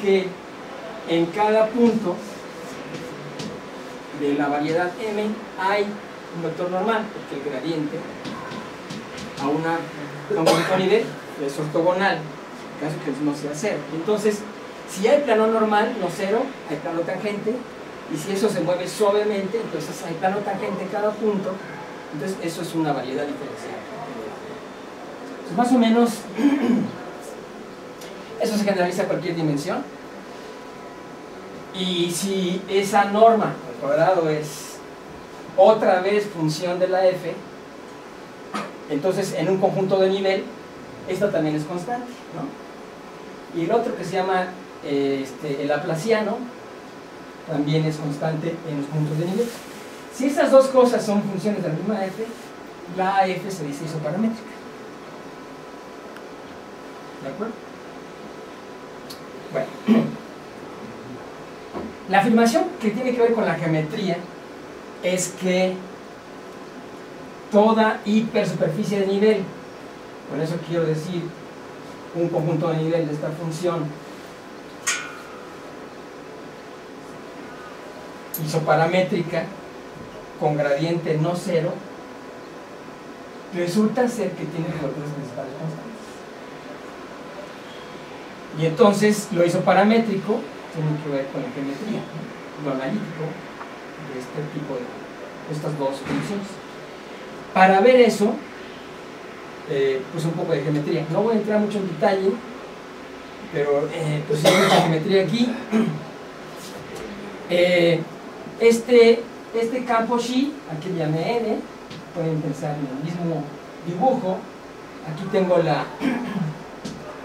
que en cada punto de la variedad M hay un vector normal, porque el gradiente a un punto nivel es ortogonal, en caso que no sea cero. Entonces, si hay plano normal, no cero, hay plano tangente, y si eso se mueve suavemente, entonces hay plano tangente en cada punto, entonces eso es una variedad diferencial. Entonces, más o menos, eso se generaliza a cualquier dimensión, y si esa norma al cuadrado es otra vez función de la f, entonces en un conjunto de nivel, esta también es constante, ¿no? Y el otro que se llama el laplaciano, también es constante en los puntos de nivel. Si estas dos cosas son funciones de la misma f, la f se dice isoparamétrica. ¿De acuerdo? Bueno, la afirmación que tiene que ver con la geometría es que toda hipersuperficie de nivel, con eso quiero decir un conjunto de nivel de esta función isoparamétrica con gradiente no cero, resulta ser que tiene coordenadas principales constantes. Y entonces lo isoparamétrico tiene que ver con la geometría, ¿no? Lo analítico de este tipo de estas dos funciones. Para ver eso, pues un poco de geometría. No voy a entrar mucho en detalle, pero pues sí hay mucha geometría aquí. Este campo Xi, aquí le llamé N, pueden pensar en el mismo dibujo. Aquí tengo la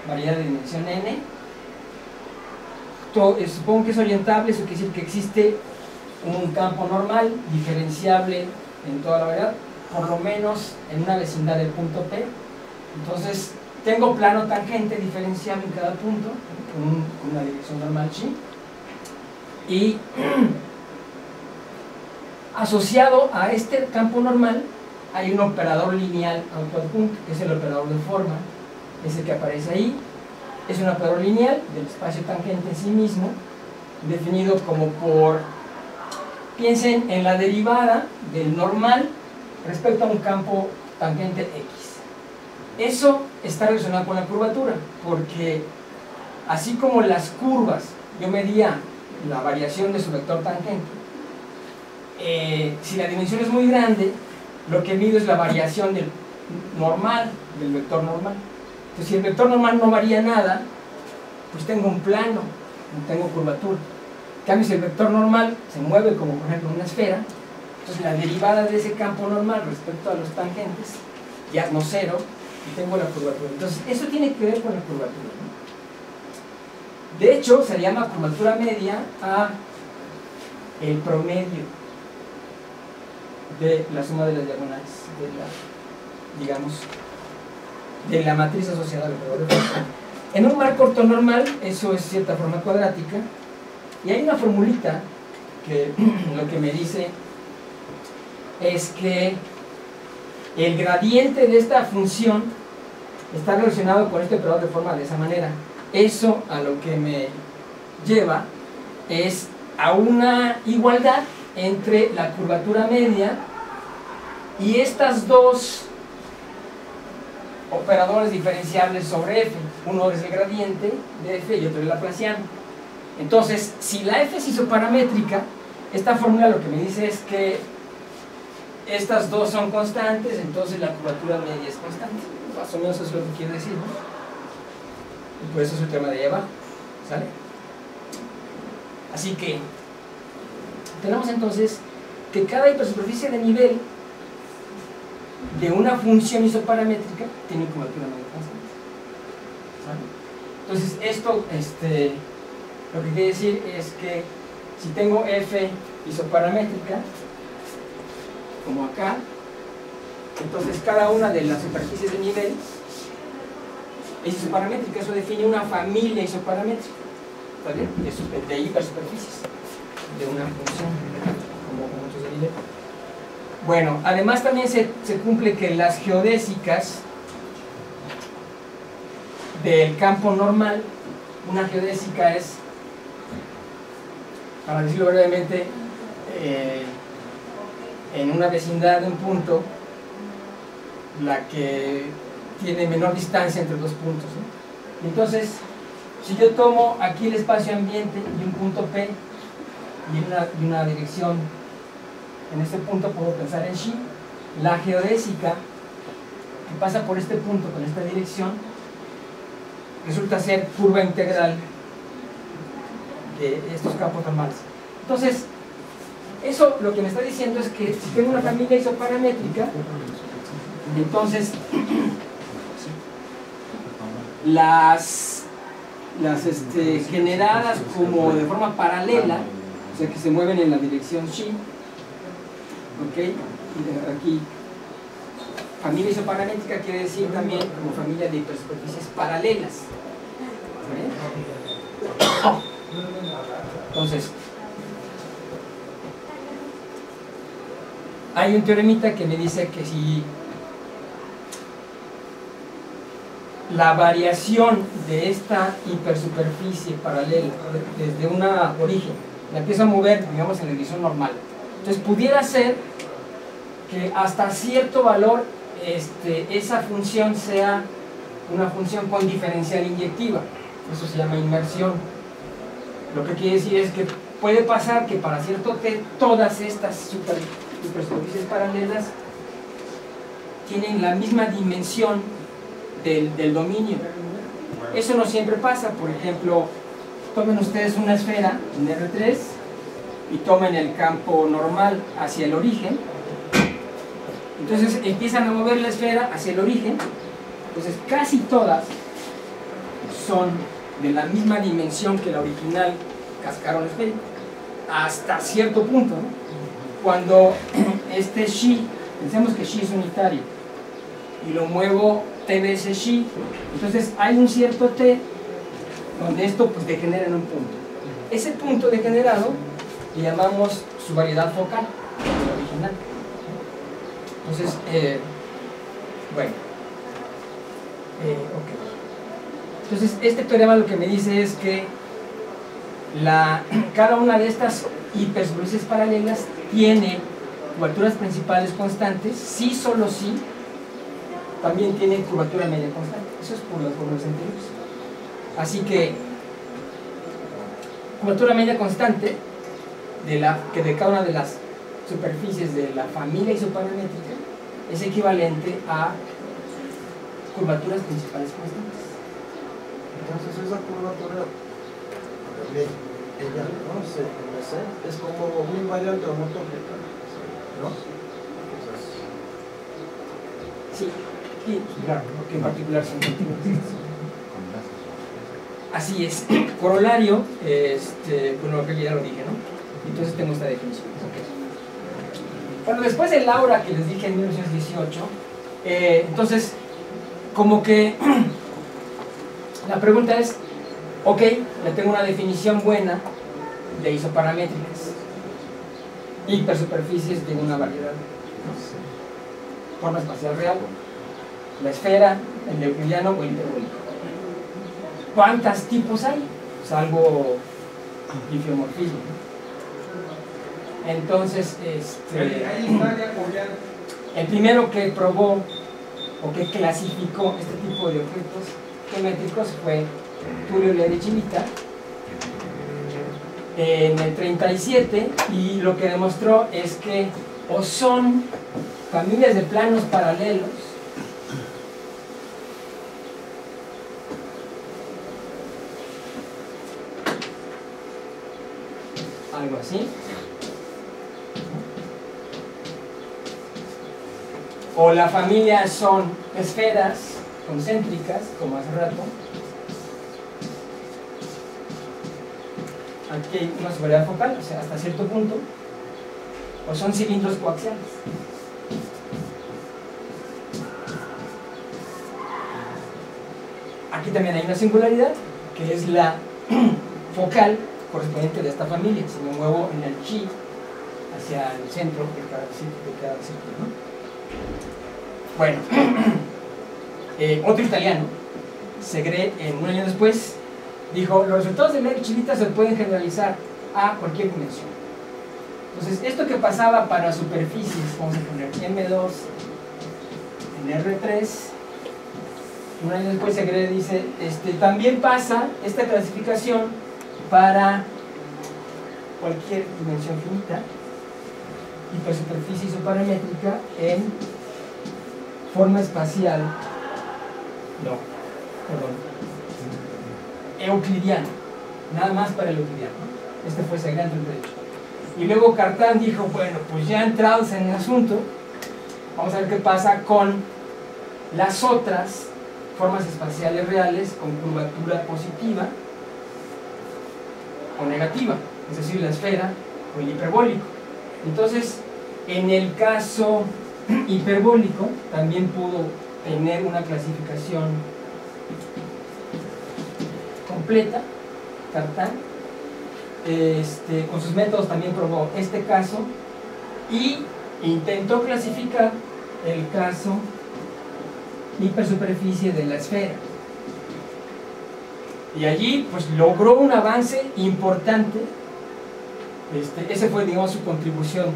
variedad de dimensión N. Supongo que es orientable, eso quiere decir que existe un campo normal, diferenciable en toda la variedad, por lo menos en una vecindad del punto P. Entonces, tengo plano tangente diferenciable en cada punto, con una dirección normal Xi. Y asociado a este campo normal hay un operador lineal autoadjunto, que es el operador de forma, ese que aparece ahí. Es un operador lineal del espacio tangente en sí mismo, definido como por, piensen en la derivada del normal respecto a un campo tangente X. Eso está relacionado con la curvatura, porque así como las curvas, yo medía la variación de su vector tangente, si la dimensión es muy grande, lo que mido es la variación del normal, del vector normal. Entonces, si el vector normal no varía nada, pues tengo un plano, no tengo curvatura. En cambio, si el vector normal se mueve como por ejemplo una esfera, entonces la derivada de ese campo normal respecto a los tangentes ya es no cero y tengo la curvatura. Entonces, eso tiene que ver con la curvatura, ¿no? De hecho, se llama curvatura media a el promedio de la suma de las diagonales de la matriz asociada al operador de forma. En un marco ortonormal eso es cierta forma cuadrática, y hay una formulita que lo que me dice es que el gradiente de esta función está relacionado con este operador de forma de esa manera. Eso a lo que me lleva es a una igualdad entre la curvatura media y estas dos operadores diferenciables sobre f. Uno es el gradiente de f y otro es el laplaciano. Entonces, si la f es isoparamétrica, esta fórmula lo que me dice es que estas dos son constantes, entonces la curvatura media es constante. Más o menos eso es lo que quiere decir, ¿no? Y por eso es el tema de ahí abajo, ¿sale? Así que tenemos entonces que cada hipersuperficie de nivel de una función isoparamétrica tiene curvatura media constante, ¿sale? Entonces esto lo que quiere decir es que si tengo f isoparamétrica como acá, entonces cada una de las superficies de nivel es isoparamétrica. Eso define una familia isoparamétrica, ¿vale? De hipersuperficies de una función como conjuntos de nivel. Bueno, además también se cumple que las geodésicas del campo normal, una geodésica es para decirlo brevemente, en una vecindad de un punto, la que tiene menor distancia entre dos puntos, ¿no? Entonces, si yo tomo aquí el espacio ambiente y un punto P y una dirección, en este punto puedo pensar en Xi. La geodésica que pasa por este punto con esta dirección resulta ser curva integral de estos campos normales. Entonces, eso lo que me está diciendo es que si tengo una familia isoparamétrica, entonces las generadas como de forma paralela, o sea que se mueven en la dirección Xi, ¿ok? Y aquí familia isoparamétrica quiere decir también como familia de hipersuperficies paralelas. ¿Vale? Entonces, hay un teoremita que me dice que si la variación de esta hipersuperficie paralela desde un origen la empieza a mover, digamos, en la dirección normal, entonces pudiera ser que hasta cierto valor esa función sea una función con diferencial inyectiva. Eso se llama inmersión. Lo que quiere decir es que puede pasar que para cierto t todas estas hipersuperficies paralelas tienen la misma dimensión del dominio. Eso no siempre pasa. Por ejemplo, tomen ustedes una esfera en R3 y tomen el campo normal hacia el origen. Entonces empiezan a mover la esfera hacia el origen. Entonces casi todas son de la misma dimensión que la original cascarón esférico, hasta cierto punto, ¿no? Cuando este Xi, pensemos que Xi es unitario, y lo muevo t veces Xi, entonces hay un cierto t donde esto pues degenera en un punto. Ese punto degenerado le llamamos su variedad focal, el original. Entonces, bueno, ok. Entonces, este teorema lo que me dice es que cada una de estas hipersuperficies paralelas tiene curvaturas principales constantes, sí, solo sí, también tiene curvatura media constante. Eso es por las fórmulas anteriores. Así que, curvatura media constante que de cada una de las superficies de la familia isoparamétrica es equivalente a curvaturas principales constantes. Entonces esa curvatura ella no sé, es como un invariante homotopia, ¿no? Sí, y claro, que en particular son continuas. Así es. Corolario, bueno, que ya lo dije, ¿no? Entonces tengo esta definición. Okay. Bueno, después del Laura que les dije en 1918, entonces, como que la pregunta es, ok, ya tengo una definición buena de isoparamétricas, hipersuperficies de una variedad, ¿no? Forma espacial real, la esfera, el euclidiano o el hiperbólico. ¿Cuántos tipos hay? Salvo difeomorfismo. Entonces, el primero que probó o que clasificó este tipo de objetos geométricos fue Tullio Levi-Civita en el 37, y lo que demostró es que o son familias de planos paralelos algo así, o la familia son esferas concéntricas, como hace rato. Aquí hay una superioridad focal, o sea, hasta cierto punto, o son cilindros coaxiales. Aquí también hay una singularidad, que es la focal correspondiente de esta familia. Si me muevo en el chi hacia el centro de cada círculo, ¿no? Bueno, otro italiano, Segre, un año después, dijo: los resultados de Levi-Civita se pueden generalizar a cualquier dimensión. Entonces, esto que pasaba para superficies, vamos a poner M2 en R3, un año después se dice, también pasa esta clasificación para cualquier dimensión finita, hipersuperficie isoparamétrica en forma espacial, euclidiana, nada más para el euclidiano. Este fue Segredo el derecho. Y luego Cartan dijo, bueno, pues ya entrados en el asunto, vamos a ver qué pasa con las otras formas espaciales reales con curvatura positiva o negativa, es decir, la esfera o el hiperbólico. Entonces, en el caso hiperbólico también pudo tener una clasificación completa, Cartan. Con sus métodos también probó este caso y intentó clasificar el caso hipersuperficie de la esfera. Y allí pues logró un avance importante. Ese fue, digamos, su contribución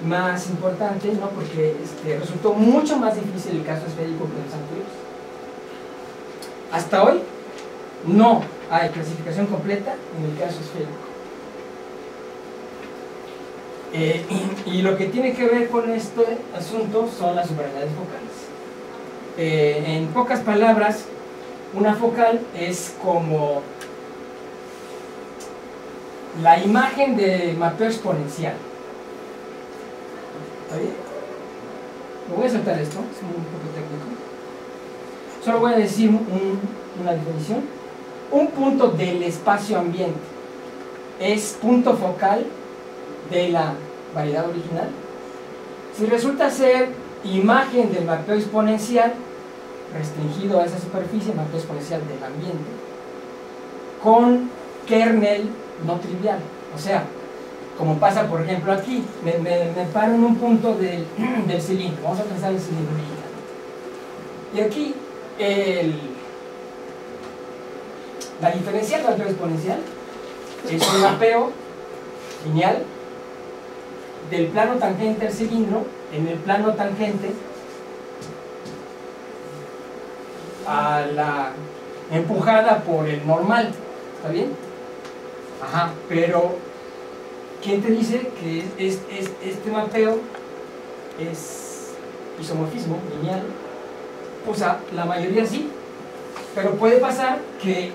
más importante, ¿no? Porque resultó mucho más difícil el caso esférico que los anteriores. Hasta hoy no hay clasificación completa en el caso esférico. Y lo que tiene que ver con este asunto son las superioridades focales. En pocas palabras, una focal es como la imagen de mapeo exponencial. ¿Está bien? Me voy a saltar esto, es un poco técnico. Solo voy a decir una definición. Un punto del espacio ambiente es punto focal de la variedad original. Si resulta ser imagen del mapeo exponencial, restringido a esa superficie, mapeo exponencial del ambiente, con kernel no trivial. O sea, como pasa por ejemplo aquí, me paro en un punto del cilindro, vamos a pensar en el cilindro original. Y aquí la diferencial del mapeo exponencial es un mapeo lineal del plano tangente al cilindro en el plano tangente a la empujada por el normal. ¿Está bien? Ajá, pero ¿quién te dice que este mapeo es isomorfismo lineal? Pues la mayoría sí, pero puede pasar que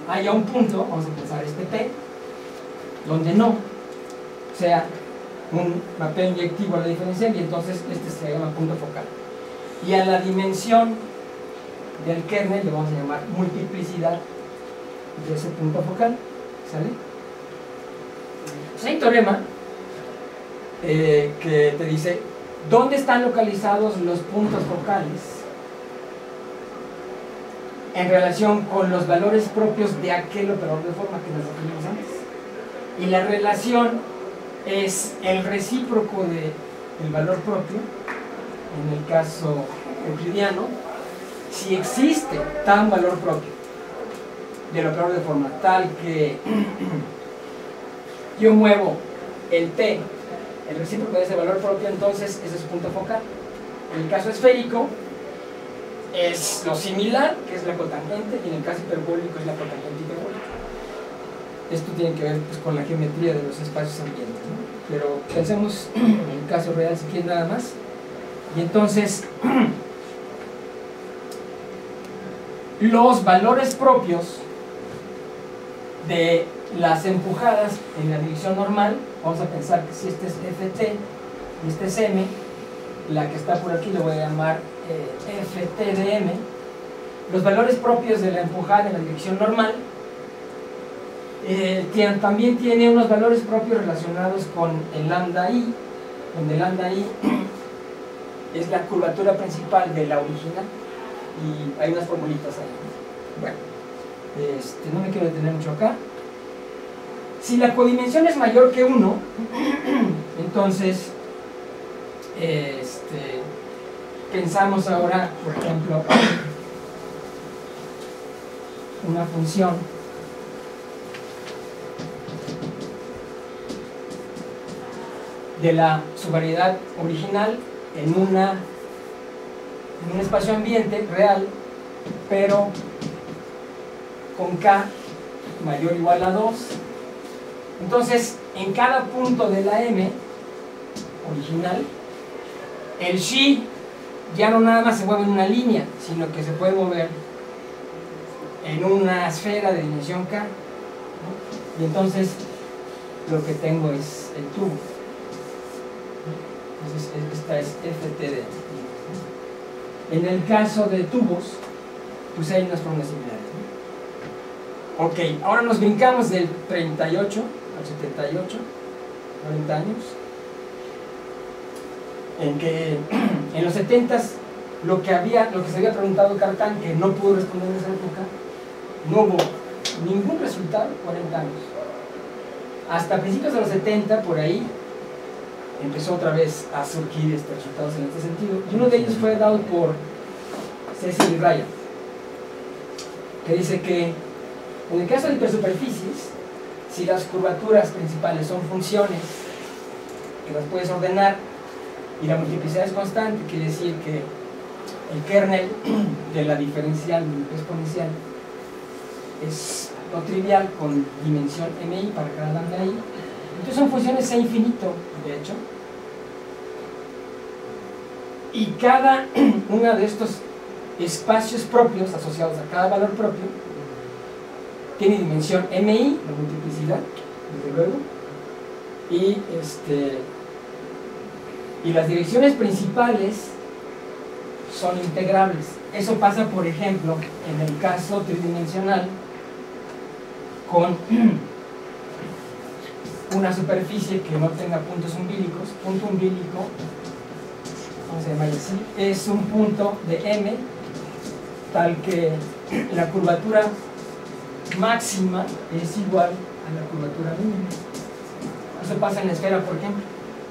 haya un punto, vamos a pensar P, donde no sea un mapeo inyectivo a la diferencial y entonces se llama punto focal. Y a la dimensión del kernel le vamos a llamar multiplicidad de ese punto focal. ¿Sale? Pues hay un teorema que te dice dónde están localizados los puntos focales en relación con los valores propios de aquel operador de forma que nos definimos antes. Y la relación es el recíproco del valor propio, en el caso euclidiano, si existe tal valor propio del operador de forma tal que yo muevo el t, el recíproco de ese valor propio, entonces ese es su punto focal. En el caso esférico es lo similar, que es la cotangente, y en el caso hiperbólico es la cotangente hiperbólica. Esto tiene que ver pues, con la geometría de los espacios ambientes, ¿no? Pero pensemos en el caso real si quieren nada más. Y entonces los valores propios de las empujadas en la dirección normal, vamos a pensar que si este es Ft y este es m, la que está por aquí le voy a llamar Ft de m. Los valores propios de la empujada en la dirección normal también tiene unos valores propios relacionados con el lambda i, donde lambda i es la curvatura principal de la original y hay unas formulitas ahí. Bueno, no me quiero detener mucho acá. Si la codimensión es mayor que 1, entonces pensamos ahora, por ejemplo, una función de la subvariedad original en un espacio ambiente real, pero con K mayor o igual a 2. Entonces, en cada punto de la M original, el Xi ya no nada más se mueve en una línea, sino que se puede mover en una esfera de dimensión K, ¿no? Y entonces lo que tengo es el tubo. Entonces esta es FT de. En el caso de tubos, pues hay unas formas similares, ¿no? Ok, ahora nos brincamos del 38 al 78, 40 años, en que en los 70s lo que se había preguntado Cartan, que no pudo responder en esa época, no hubo ningún resultado. 40 años hasta principios de los 70, por ahí empezó otra vez a surgir resultados en este sentido, y uno de ellos fue dado por Cecil y Ryan, que dice que en el caso de hipersuperficies, si las curvaturas principales son funciones que las puedes ordenar y la multiplicidad es constante, quiere decir que el kernel de la diferencial exponencial es no trivial con dimensión mi para cada lambda i. Entonces son funciones C infinito, de hecho, y cada uno de estos espacios propios asociados a cada valor propio tiene dimensión mi, la multiplicidad, desde luego, y las direcciones principales son integrables. Eso pasa, por ejemplo, en el caso tridimensional con una superficie que no tenga puntos umbilicos. Punto umbilico, vamos a llamarlo así, es un punto de M tal que la curvatura máxima es igual a la curvatura mínima. Eso pasa en la esfera, por ejemplo.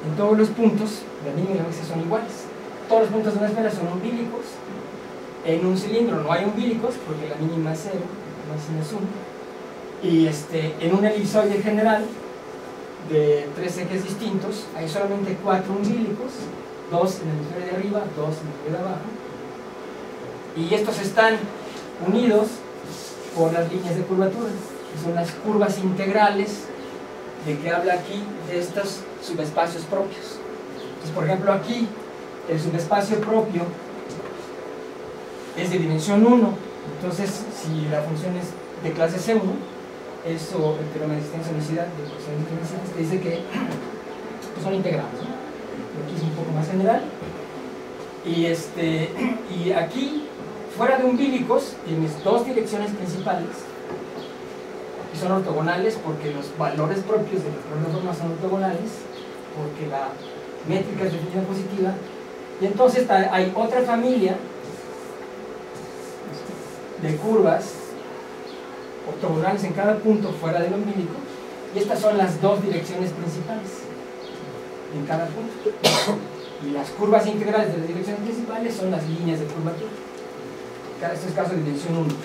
En todos los puntos, la mínima y la máxima son iguales. Todos los puntos de una esfera son umbilicos. En un cilindro no hay umbilicos porque la mínima es 0, la máxima es 1. Y en un elipsoide general de 3 ejes distintos hay solamente 4 umbilicos, 2 en el hemisferio de arriba, 2 en el hemisferio de abajo, y estos están unidos por las líneas de curvatura, que son las curvas integrales de que habla aquí, de estos subespacios propios. Entonces, por ejemplo, aquí el subespacio propio es de dimensión 1, entonces si la función es de clase C1, eso, el teorema de existencia de unicidad de ecuaciones diferenciales, te dice que pues, son integrables, ¿no? Aquí es un poco más general. Y aquí, fuera de umbilicos, tienes dos direcciones principales que son ortogonales porque los valores propios de las cromosomas son ortogonales, porque la métrica es definida positiva, y entonces hay otra familia de curvas ortogonales en cada punto fuera del umbilico, y estas son las dos direcciones principales en cada punto, y las curvas integrales de las direcciones principales son las líneas de curvatura. Este es caso de dimensión 1.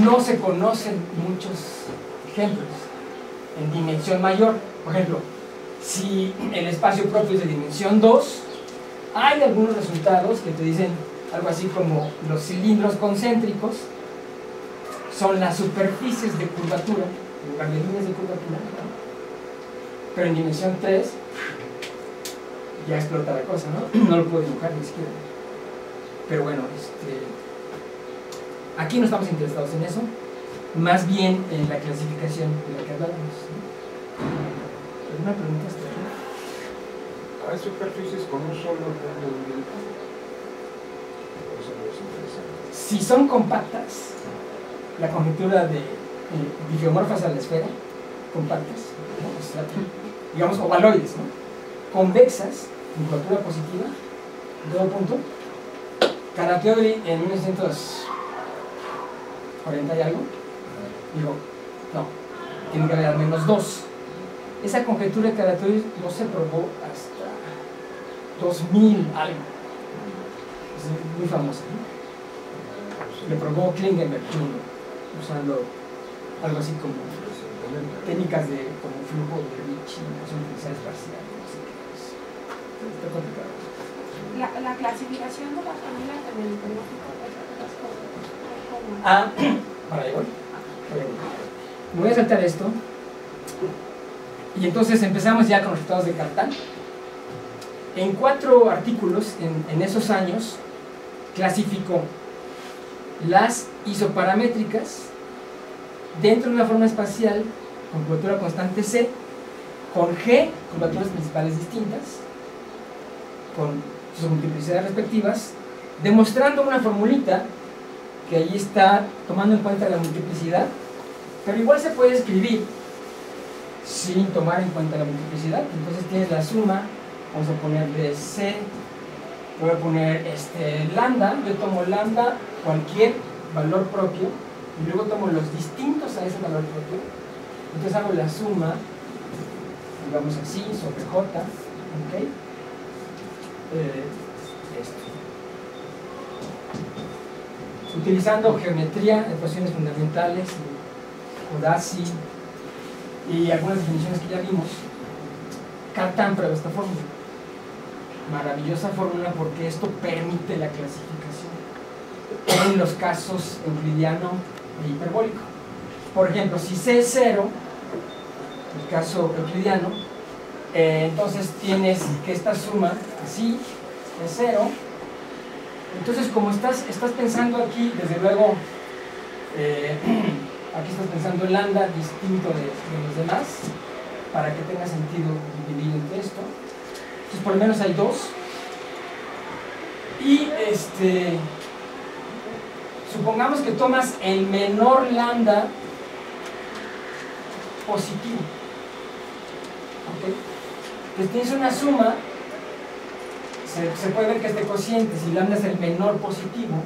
No se conocen muchos ejemplos en dimensión mayor. Por ejemplo, si el espacio propio es de dimensión 2, hay algunos resultados que te dicen algo así como los cilindros concéntricos son las superficies de curvatura en lugar de líneas de curvatura, ¿no? Pero en dimensión 3 ya explota la cosa, ¿no? No lo puedo dibujar ni siquiera. Pero bueno, aquí no estamos interesados en eso, más bien en la clasificación de la que hablábamos, ¿no? ¿Alguna pregunta hasta aquí? ¿Hay superficies con un solo plano umbilical? Eso no es interesante. Si son compactas, la conjetura de digeomorfas a la esfera, compactas, ¿no? O sea, digamos ovaloides, ¿no? Convexas, en curvatura positiva, en todo punto. Karateori en 1940 y algo, digo, no, tiene que haber al menos 2. Esa conjetura de Karateori no se probó hasta 2000 algo. Es muy famosa, ¿no? Le probó Klingenberg usando algo así como técnicas de como flujo de Ricci, son diferenciales parciales, no sé qué. está complicado. La clasificación de las familias en el biológico es como... Para ahí voy. Me voy a saltar esto. Y entonces empezamos ya con los resultados de Cartan. En 4 artículos, en esos años, clasificó las isoparamétricas dentro de una forma espacial con curvatura constante C, con G, curvaturas principales distintas, con sus multiplicidades respectivas, demostrando una formulita que ahí está tomando en cuenta la multiplicidad, pero igual se puede escribir sin tomar en cuenta la multiplicidad. Entonces tienes la suma, vamos a ponerle C, voy a poner lambda, yo tomo lambda, cualquier valor propio, y luego tomo los distintos a ese valor propio, entonces hago la suma, digamos así, sobre J, ¿ok? Utilizando geometría, ecuaciones fundamentales, Codazzi y algunas definiciones que ya vimos, Cartan prueba esta fórmula. Maravillosa fórmula porque esto permite la clasificación en los casos euclidiano e hiperbólico. Por ejemplo, si C es 0, el caso euclidiano, entonces tienes que esta suma, así, es 0. Entonces, como estás pensando aquí, desde luego, aquí estás pensando en lambda distinto de los demás, para que tenga sentido dividir entre esto. Entonces, por lo menos hay 2. Y supongamos que tomas el menor lambda positivo. ¿Okay? Entonces tienes una suma, se puede ver que este cociente, si lambda es el menor positivo,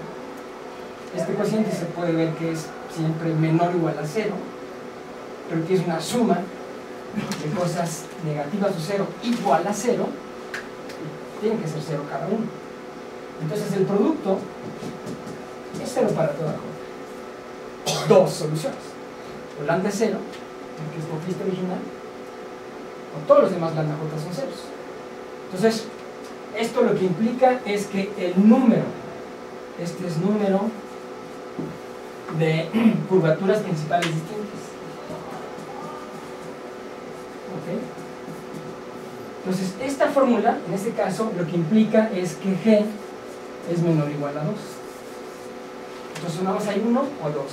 este cociente se puede ver que es siempre menor o igual a 0, pero tienes una suma de cosas negativas o 0 igual a 0, tienen que ser 0 cada uno. Entonces el producto es 0 para toda J. 2 soluciones. O lambda es 0, que escogiste original, o todos los demás lambda J son ceros. Entonces, esto lo que implica es que el número, este es número de curvaturas principales distintas. ¿Ok? Entonces, esta fórmula, en este caso, lo que implica es que G es menor o igual a 2. Entonces, sumamos hay 1 o 2.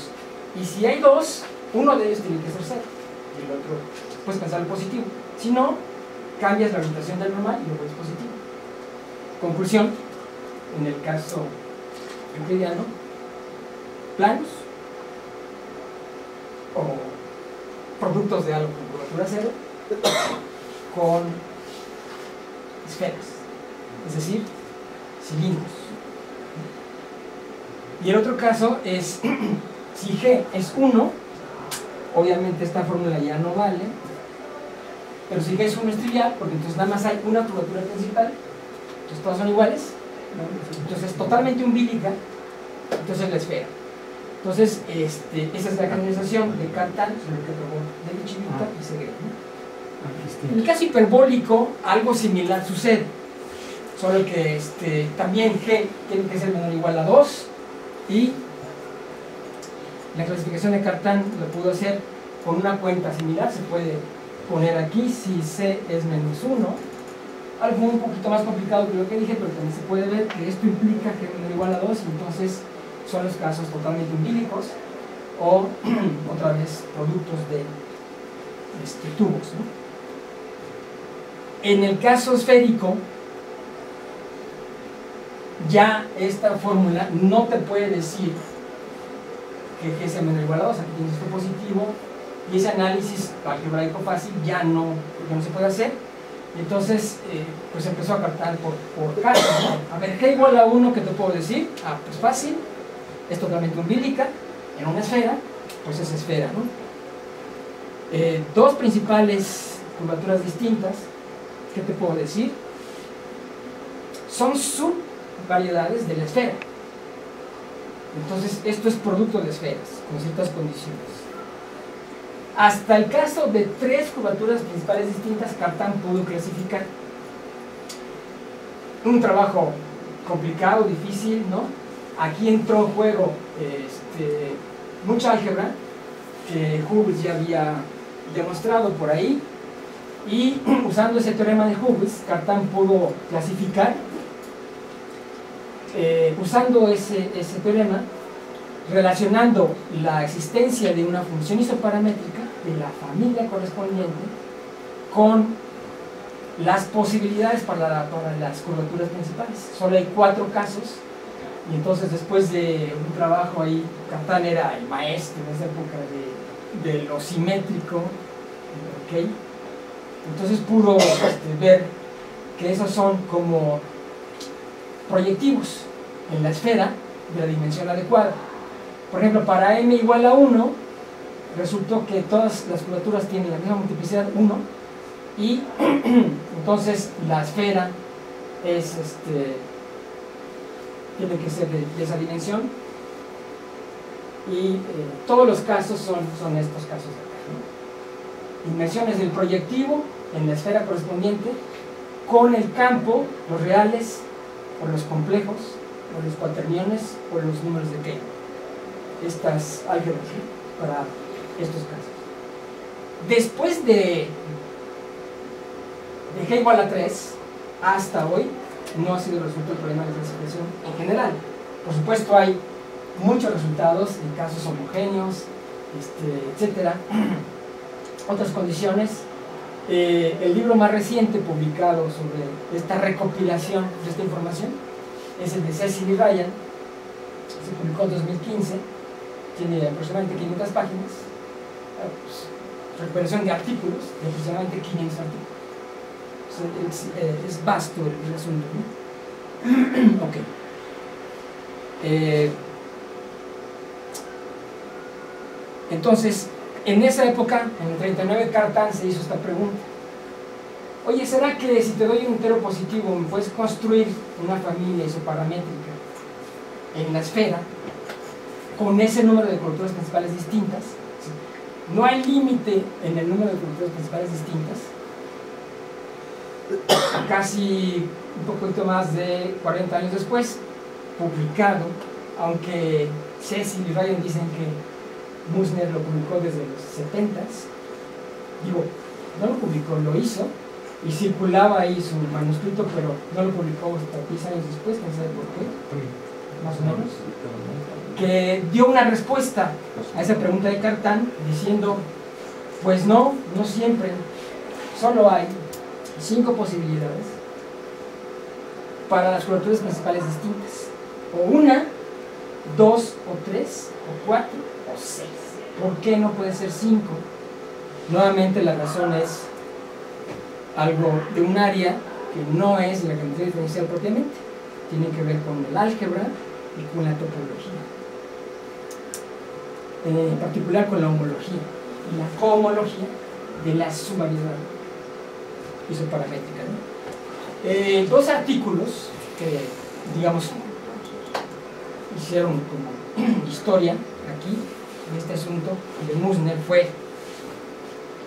Y si hay 2, uno de ellos tiene que ser 0. Y el otro, puedes pensar el positivo. Si no, cambias la orientación del normal y luego es positivo. Conclusión, en el caso euclidiano, planos o productos de algo con curvatura 0 con esferas, es decir, cilindros. Y el otro caso es, si G es 1, obviamente esta fórmula ya no vale, pero si G es 1 es trivial, porque entonces nada más hay una curvatura principal, entonces todas son iguales, ¿no? Entonces es totalmente umbilical, entonces la esfera. Entonces, esa es la canonización de Cartan, sobre lo que probó David Chivita y Segre, ¿no? En el caso hiperbólico, algo similar sucede, solo que también G tiene que ser menor o igual a 2, y la clasificación de Cartan lo pudo hacer con una cuenta similar. Se puede poner aquí si C es menos 1, algo un poquito más complicado que lo que dije, pero también se puede ver que esto implica que es menor o igual a 2, y entonces son los casos totalmente umbílicos o otra vez productos de tubos, ¿no? En el caso esférico, ya esta fórmula no te puede decir que G sea menor o igual a 2, aquí tienes esto positivo, y ese análisis algebraico fácil ya no se puede hacer. Entonces, pues empezó a cartar por casos, ¿no? A ver, G igual a 1, ¿qué te puedo decir? Pues fácil, es totalmente umbilical, en una esfera, pues es esfera, ¿no? Dos principales curvaturas distintas, ¿qué te puedo decir? Son subvariedades de la esfera. Entonces, esto es producto de esferas, con ciertas condiciones. Hasta el caso de 3 curvaturas principales distintas, Cartan pudo clasificar. un trabajo complicado, difícil, ¿no? Aquí entró en juego mucha álgebra que Hughes ya había demostrado por ahí, y usando ese teorema de Hughes, Cartan pudo clasificar, usando ese teorema, relacionando la existencia de una función isoparamétrica de la familia correspondiente con las posibilidades para las curvaturas principales. Solo hay 4 casos, y entonces después de un trabajo ahí, Cartan era el maestro en esa época de lo simétrico, ¿ok? Entonces pudo ver que esos son como proyectivos en la esfera de la dimensión adecuada. Por ejemplo, para m igual a 1, resultó que todas las curvaturas tienen la misma multiplicidad 1, y entonces la esfera es tiene que ser de esa dimensión, y todos los casos son estos casos de acá, ¿no? Dimensiones del proyectivo en la esfera correspondiente con el campo, los reales o los complejos o los cuaterniones o los números de K. Estas álgebras, ¿sí?, para estos casos. Después de G igual a 3 hasta hoy no ha sido resuelto el problema de clasificación en general. Por supuesto hay muchos resultados en casos homogéneos, etcétera, otras condiciones. El libro más reciente publicado sobre esta recopilación de esta información es el de Cecil y Ryan, se publicó en 2015, tiene aproximadamente 500 páginas, recuperación de artículos, de aproximadamente 500 artículos. Es vasto el asunto, ¿no? Ok. Entonces, en esa época, en el 39, Cartan se hizo esta pregunta: oye, ¿será que si te doy un entero positivo me puedes construir una familia isoparamétrica en la esfera con ese número de curvaturas principales distintas? No hay límite en el número de curvaturas principales distintas. Casi un poquito más de 40 años después, publicado, aunque Cecil y Ryan dicen que Musner lo publicó desde los 70s, digo, no lo publicó, lo hizo, y circulaba ahí su manuscrito, pero no lo publicó hasta 10 años después, no sé por qué, más o menos, que dio una respuesta a esa pregunta de Cartan, diciendo, pues no siempre, solo hay 5 posibilidades para las curvaturas principales distintas, o 1, 2, o 3, o 4, o 6. ¿Por qué no puede ser 5? Nuevamente la razón es algo de un área que no es la geometría diferencial propiamente, tiene que ver con el álgebra y con la topología, en particular con la homología y la cohomología de la subvariedad isoparamétrica, ¿no? 2 artículos que, digamos, hicieron como historia aquí en este asunto de Musner fue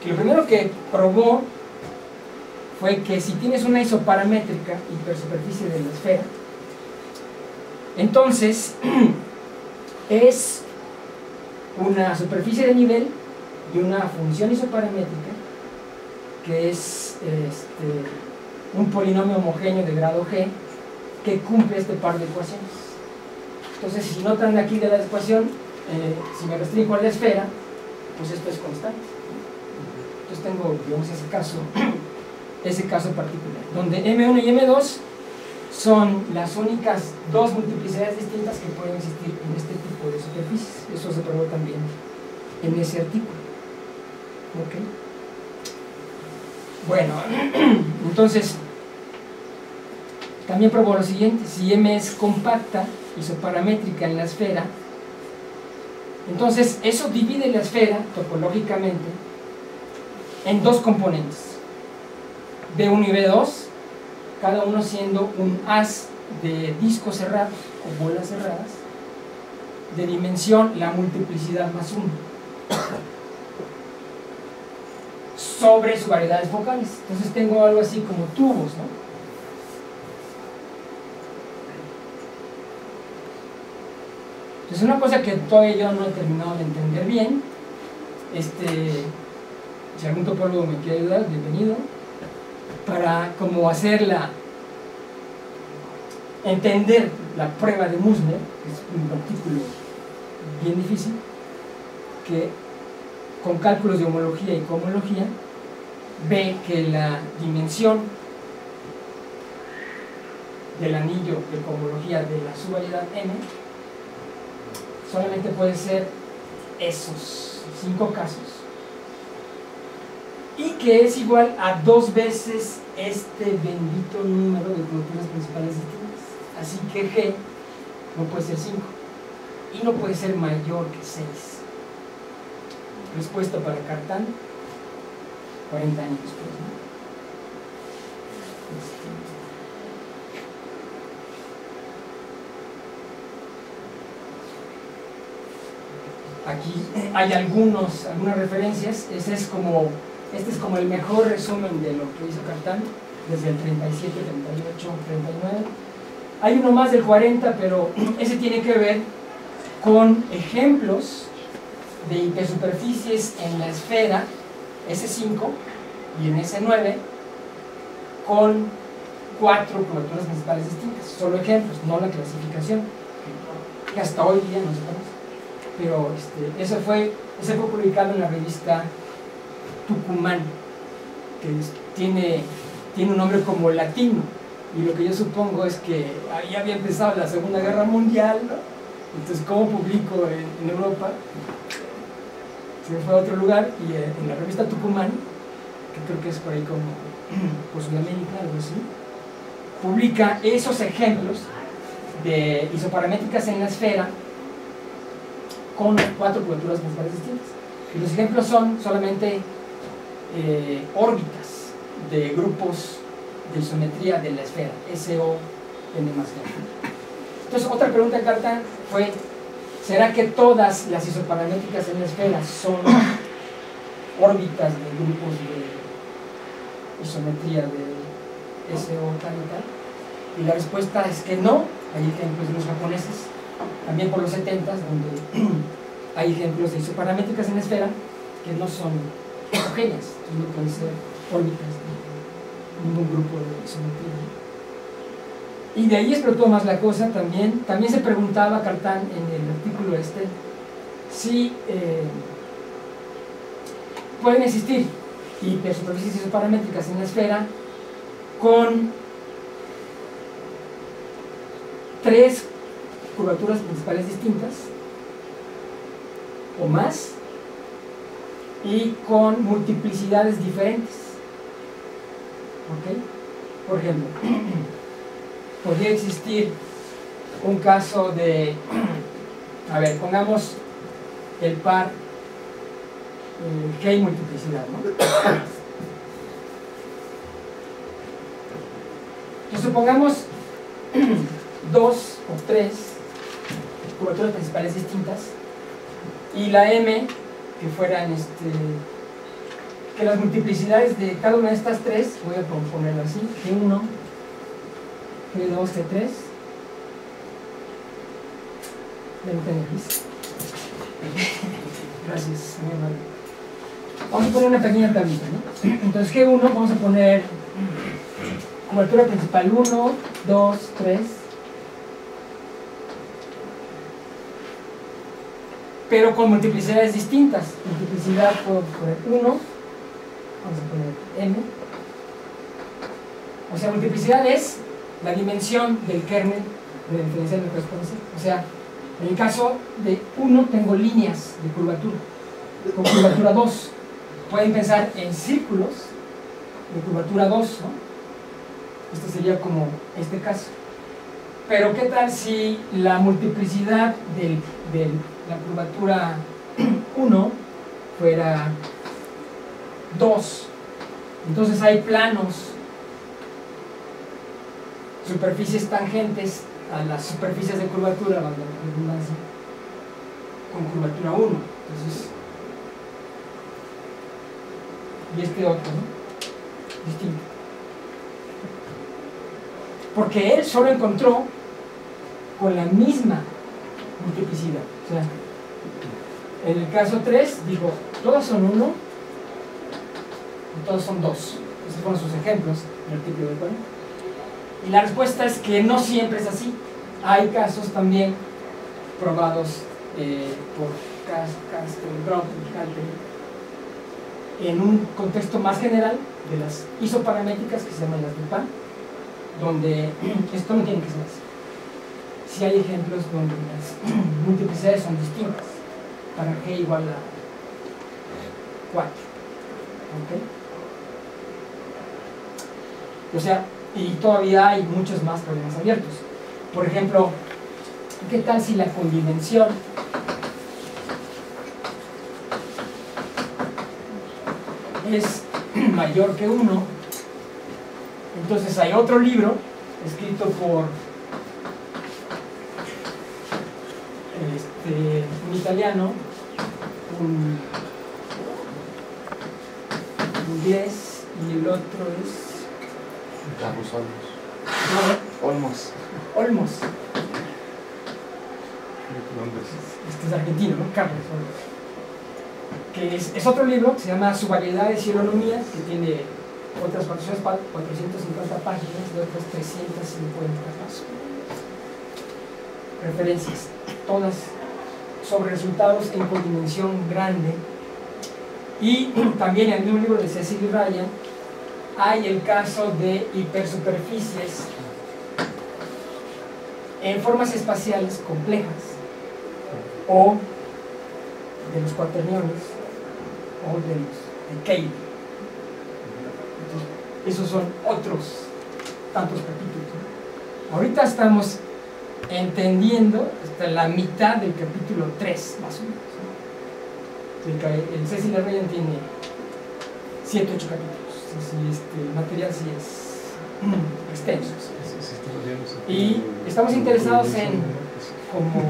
que lo primero que probó fue que si tienes una isoparamétrica hipersuperficie de la esfera, entonces es una superficie de nivel de una función isoparamétrica que es un polinomio homogéneo de grado G que cumple este par de ecuaciones. Entonces, si notan aquí de la ecuación, si me restringo a la esfera, pues esto es constante. Entonces tengo, digamos, ese caso particular, donde M1 y M2 son las únicas 2 multiplicidades distintas que pueden existir en este tipo de superficies. Eso se probó también en ese artículo. ¿Ok? Bueno, entonces también probó lo siguiente: si M es compacta, isoparamétrica en la esfera, entonces eso divide la esfera topológicamente en 2 componentes, B1 y B2, cada uno siendo un haz de discos cerrados o bolas cerradas de dimensión la multiplicidad más 1 sobre sus variedades focales. Entonces tengo algo así como tubos, ¿no? Entonces, una cosa que todavía yo no he terminado de entender bien, si algún topólogo me quiere ayudar, bienvenido, para como entender la prueba de Mussner, que es un artículo bien difícil, que con cálculos de homología y cohomología ve que la dimensión del anillo de cohomología de la subvariedad M solamente puede ser esos 5 casos, y que es igual a 2 veces este bendito número de curvaturas principales distintas. Así que G no puede ser 5 y no puede ser mayor que 6. Respuesta para Cartan 40 años después, ¿no? Aquí hay algunas referencias. Este es como el mejor resumen de lo que hizo Cartan desde el 37, 38, 39. Hay uno más del 40, pero ese tiene que ver con ejemplos de hipersuperficies en la esfera S5 y en S9 con 4 curvaturas principales distintas. Solo ejemplos, no la clasificación, que hasta hoy día no se conoce. Pero ese fue publicado en la revista Tucumán, que tiene un nombre como latino, y lo que yo supongo es que ahí había empezado la Segunda Guerra Mundial, ¿no? Entonces, ¿cómo publico en Europa? Se fue a otro lugar, y en la revista Tucumán, que creo que es por ahí como por Sudamérica, algo así, publica esos ejemplos de isoparamétricas en la esfera con 4 curvaturas principales distintas. Y los ejemplos son solamente órbitas de grupos de isometría de la esfera, SO, N más G. Entonces, otra pregunta de Cartan fue: ¿será que todas las isoparamétricas en la esfera son órbitas de grupos de isometría de SO tal y tal? Y la respuesta es que no. Hay ejemplos de los japoneses, también por los 70s, donde hay ejemplos de isoparamétricas en la esfera que no son homogéneas, no pueden ser órbitas de ningún grupo de isometría. Y de ahí explotó más la cosa. También se preguntaba Cartan en el artículo si pueden existir hipersuperficies isoparamétricas en la esfera con 3 curvaturas principales distintas o más y con multiplicidades diferentes. ¿Ok? Por ejemplo, podría existir un caso de, a ver, pongamos el par G y multiplicidad, ¿no? Entonces, supongamos 2 o 3 curvaturas principales distintas y la M que fueran que las multiplicidades de cada una de estas 3, voy a ponerlo así: G1, G2, G3. Gracias, muy amable. Vamos a poner una pequeña tablita, ¿no? Entonces G1 vamos a poner curvatura principal 1, 2, 3. Pero con multiplicidades distintas. Multiplicidad puedo poner 1, vamos a poner M. O sea, multiplicidad es la dimensión del kernel de la diferencial de correspondencia. O sea, en el caso de 1 tengo líneas de curvatura, con curvatura 2. Pueden pensar en círculos de curvatura 2, ¿no? Este sería como este caso. Pero ¿qué tal si la multiplicidad de la curvatura 1 fuera 2? Entonces hay planos, superficies tangentes a las superficies de curvatura, valga la redundancia, con curvatura 1. Entonces, y este otro, ¿no? Distinto. Porque él solo encontró con la misma multiplicidad. O sea, en el caso 3, digo, todos son 1 y todos son 2. Esos fueron sus ejemplos en el artículo de 40. Y la respuesta es que no siempre es así. Hay casos también probados por Castro, Groth y Halperin en un contexto más general de las isoparamétricas que se llaman las Dupin, donde esto no tiene que ser así. Si hay ejemplos donde las multiplicidades son distintas, para G igual a 4. ¿Ok? O sea, y todavía hay muchos más problemas abiertos. Por ejemplo, ¿qué tal si la condimensión es mayor que 1? Entonces hay otro libro escrito por un italiano, un inglés, y el otro es Carlos Olmos. Olmos. Este es argentino, ¿no? Carlos Olmos. Que es otro libro que se llama Subvariedades y Holonomías, que tiene otras 450 páginas de otras 350 más. Referencias, todas sobre resultados en codimensión grande. Y también en el mismo libro de Cecil Ryan hay el caso de hipersuperficies en formas espaciales complejas, o de los cuaterniones, o de Cayley. Esos son otros tantos capítulos, ¿no? Ahorita estamos entendiendo hasta la mitad del capítulo 3, más o menos, ¿no? El Cecil Ryan tiene 7 u 8 capítulos. El material sí es extenso. Y estamos interesados en como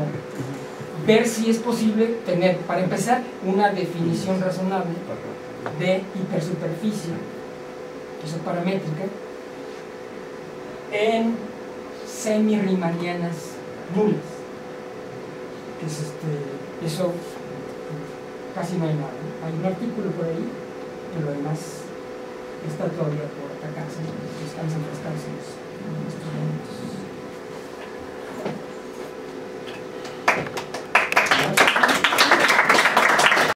ver si es posible tener, para empezar, una definición razonable de hipersuperficie isoparamétrica en semi-riemannianas nulas, que es eso casi no hay nada, ¿no? Hay un artículo por ahí, pero además está todavía por atacarse, estamos enfrascados en estos momentos.